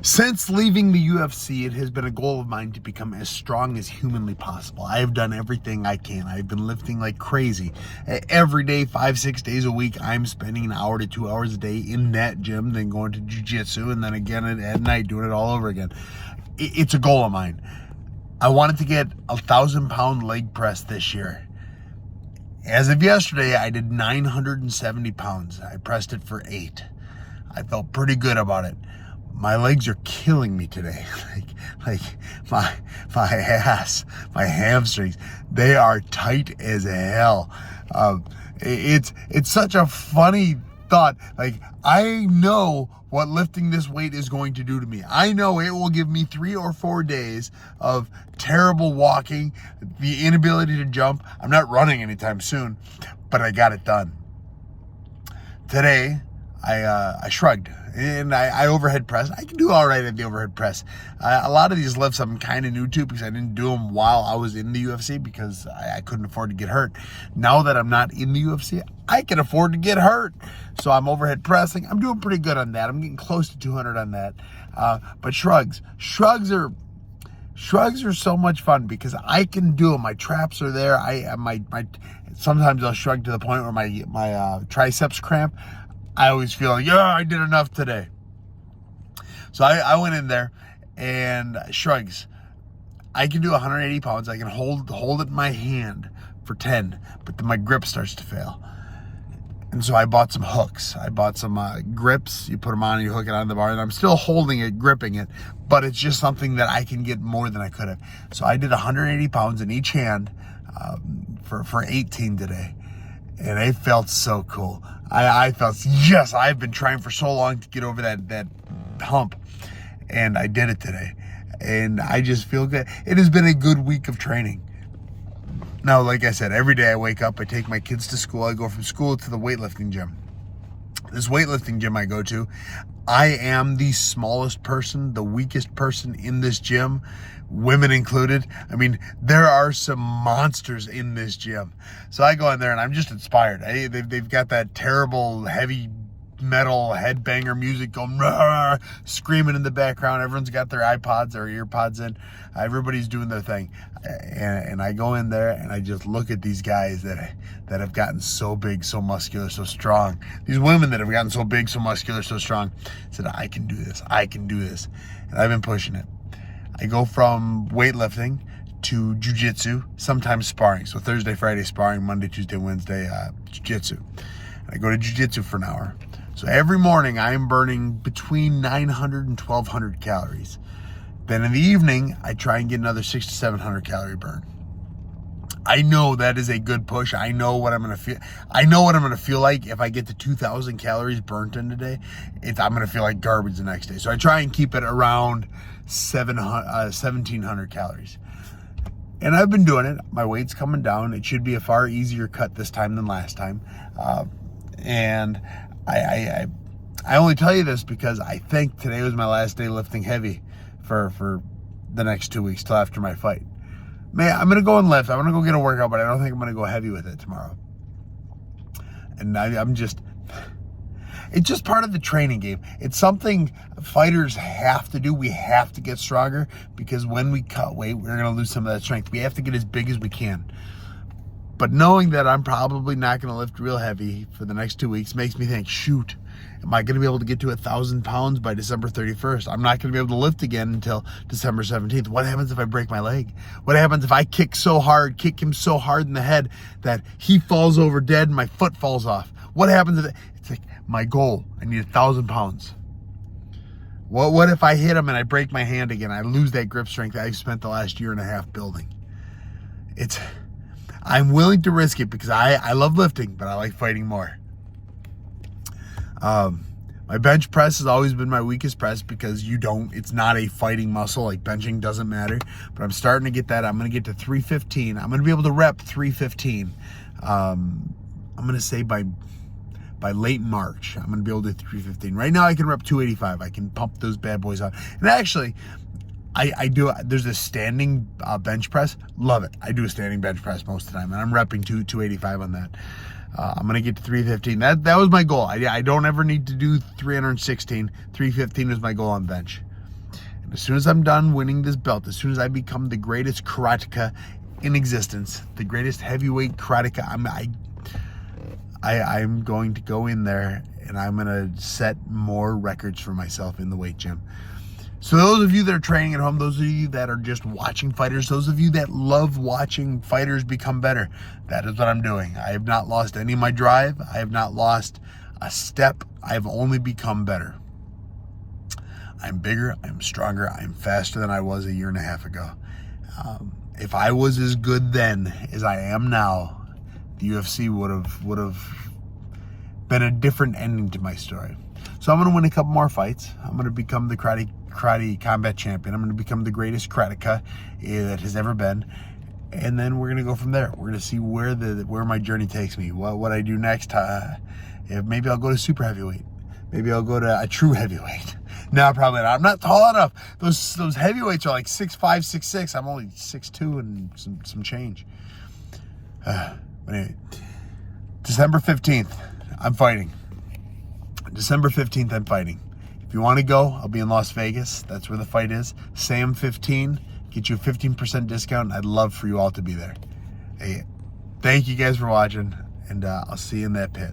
Since leaving the UFC, it has been a goal of mine to become as strong as humanly possible. I have done everything I can. I've been lifting like crazy. Every day, 5-6 days a week, I'm spending an hour to 2 hours a day in that gym, then going to jiu-jitsu, and then again at night doing it all over again. It's a goal of mine. I wanted to get 1,000-pound leg press this year. As of yesterday, I did 970 pounds. I pressed it for 8. I felt pretty good about it. My legs are killing me today. like my ass, my hamstrings, they are tight as hell. It's such a funny thought. Like, I know what lifting this weight is going to do to me. I know it will give me 3 or 4 days of terrible walking, the inability to jump. I'm not running anytime soon, but I got it done. Today, I shrugged and I overhead pressed. I can do all right at the overhead press. A lot of these lifts I'm kind of new to because I didn't do them while I was in the UFC because I couldn't afford to get hurt. Now that I'm not in the UFC, I can afford to get hurt. So I'm overhead pressing. I'm doing pretty good on that. I'm getting close to 200 on that. But shrugs are so much fun because I can do them. My traps are there. Sometimes I'll shrug to the point where my triceps cramp. I always feel like, yeah, I did enough today. So I went in there and shrugs. I can do 180 pounds. I can hold it in my hand for 10, but then my grip starts to fail. And so I bought some hooks. I bought some grips. You put them on and you hook it on the bar. And I'm still holding it, gripping it, but it's just something that I can get more than I could have. So I did 180 pounds in each hand for 18 today. And it felt so cool. I felt, yes, I've been trying for so long to get over that hump. And I did it today. And I just feel good. It has been a good week of training. Now, like I said, every day I wake up, I take my kids to school. I go from school to the weightlifting gym. This weightlifting gym I go to, I am the smallest person, the weakest person in this gym, women included. I mean, there are some monsters in this gym. So I go in there and I'm just inspired. They've got that terrible heavy metal headbanger music going, rah, screaming in the background. Everyone's got their iPods or earpods in. Everybody's doing their thing. And I go in there and I just look at these guys that have gotten so big, so muscular, so strong. These women that have gotten so big, so muscular, so strong. I said, I can do this. I can do this. And I've been pushing it. I go from weightlifting to jiu-jitsu, sometimes sparring. So Thursday, Friday sparring, Monday, Tuesday, Wednesday jiu-jitsu. I go to jiu-jitsu for an hour. So every morning I am burning between 900 and 1,200 calories. Then in the evening, I try and get another 600 to 700 calorie burn. I know that is a good push. I know what I'm going to feel. I know what I'm going to feel like if I get to 2,000 calories burnt in a day. I'm going to feel like garbage the next day. So I try and keep it around 1,700 calories. And I've been doing it. My weight's coming down. It should be a far easier cut this time than last time. And I only tell you this because I think today was my last day lifting heavy for the next 2 weeks till after my fight. Man, I'm going to go and lift. I'm going to go get a workout, but I don't think I'm going to go heavy with it tomorrow. And it's just part of the training game. It's something fighters have to do. We have to get stronger because when we cut weight, we're going to lose some of that strength. We have to get as big as we can. But knowing that I'm probably not going to lift real heavy for the next 2 weeks makes me think, shoot, am I going to be able to get to 1,000 pounds by December 31st? I'm not going to be able to lift again until December 17th. What happens if I break my leg? What happens if I kick him so hard in the head that he falls over dead and my foot falls off? What happens if it's like my goal? I need 1,000 pounds. What if I hit him and I break my hand again? I lose that grip strength I've spent the last year and a half building. I'm willing to risk it because I love lifting, but I like fighting more. My bench press has always been my weakest press because it's not a fighting muscle. Like benching doesn't matter, but I'm starting to get that. I'm going to get to 315. I'm going to be able to rep 315. I'm going to say by late March, I'm going to be able to do 315. Right now I can rep 285. I can pump those bad boys out. And actually, I do, there's a standing bench press. Love it. I do a standing bench press most of the time, and I'm repping 285 on that. I'm going to get to 315. That was my goal. I don't ever need to do 316. 315 is my goal on bench. And as soon as I'm done winning this belt, as soon as I become the greatest karateka in existence, the greatest heavyweight karateka, I'm going to go in there and I'm going to set more records for myself in the weight gym. So those of you that are training at home, those of you that are just watching fighters, those of you that love watching fighters become better, that is what I'm doing. I have not lost any of my drive. I have not lost a step. I have only become better. I'm bigger, I'm stronger, I'm faster than I was a year and a half ago. If I was as good then as I am now, the UFC would have been a different ending to my story. So I'm going to win a couple more fights. I'm going to become the karate combat champion. I'm going to become the greatest karateka that has ever been. And then we're going to go from there. We're going to see where my journey takes me. What I do next. Maybe I'll go to super heavyweight. Maybe I'll go to a true heavyweight. No, probably not. I'm not tall enough. Those heavyweights are like 6'5", 6'6". I'm only 6'2" and some change. But anyway, December 15th, I'm fighting. December 15th, I'm fighting. If you want to go, I'll be in Las Vegas. That's where the fight is. SAM15, get you a 15% discount. I'd love for you all to be there. Hey, thank you guys for watching, and I'll see you in that pit.